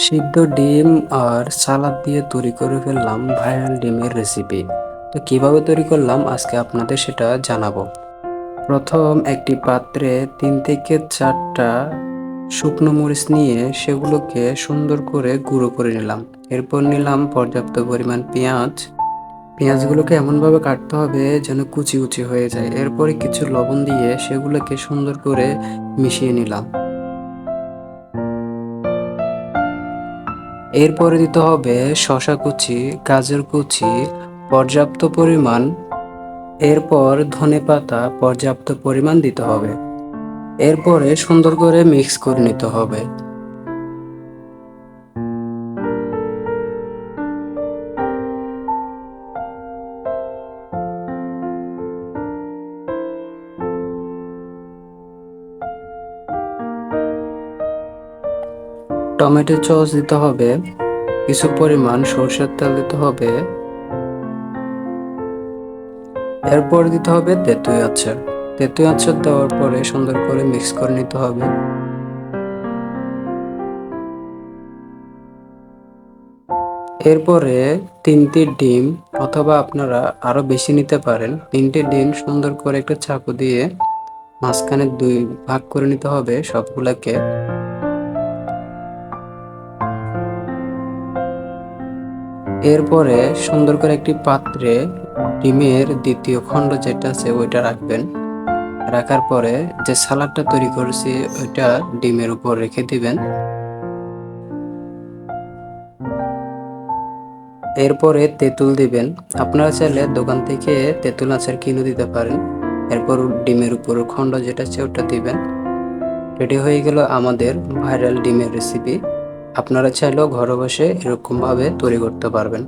সিদ্ধ ডিম আর সালাদ দিয়ে তৈরি করে ফেললাম ভাইরাল ডিমের রেসিপি। তো কিভাবে তৈরি করলাম আজকে আপনাদের সেটা জানাবো। প্রথম একটি পাত্রে 3 থেকে 4টা শুকনো মরিচ নিয়ে সেগুলোকে সুন্দর করে গুঁড়ো করে নিলাম। এরপর নিলাম পর্যাপ্ত পরিমাণ পেঁয়াজ। পেঁয়াজগুলোকে এমনভাবে কাটতে হবে যেন কুচি কুচি হয়ে যায়। এরপরে কিছু লবণ দিয়ে সেগুলোকে সুন্দর করে মিশিয়ে নিলাম। এরপরে দিতে হবে শসা কুচি, গাজর কুচি পর্যাপ্ত পরিমাণ। এরপর ধনেপাতা পর্যাপ্ত পরিমাণ দিতে হবে। এরপরে সুন্দর করে মিক্স করে নিতে হবে। টমেটো সস দিতে হবে, কিছু পরিমাণ সরষের তেল দিতে হবে। এরপর দিতে হবে তেঁতুল আচার। তেঁতুল আচার দেওয়ার পরে সুন্দর করে মিক্স করে নিতে হবে। এরপরে 3টি ডিম, অথবা আপনারা আরো বেশি নিতে পারেন, 3টি ডিম সুন্দর করে একটা চাকু দিয়ে মাঝখানে 2 ভাগ করে নিতে হবে সবগুলাকে। এরপরে সুন্দর করে একটি পাত্রে ডিমের দ্বিতীয় খণ্ড যেটা আছে ওইটা রাখবেন। রাখার পরে যে সালাডটা তৈরি করেছি ওইটা ডিমের উপর রেখে দিবেন। এরপরে তেঁতুল দিবেন। আপনারা চাইলে দোকান থেকে তেঁতুল আচার কিনে দিতে পারেন। এরপর ডিমের উপর খণ্ড যেটা আছে ওটা দিবেন। রেডি হয়ে গেল আমাদের ভাইরাল ডিমের রেসিপি। আপনারা চাইলেও ঘরে বসে এরকম ভাবে তৈরি করতে পারবেন।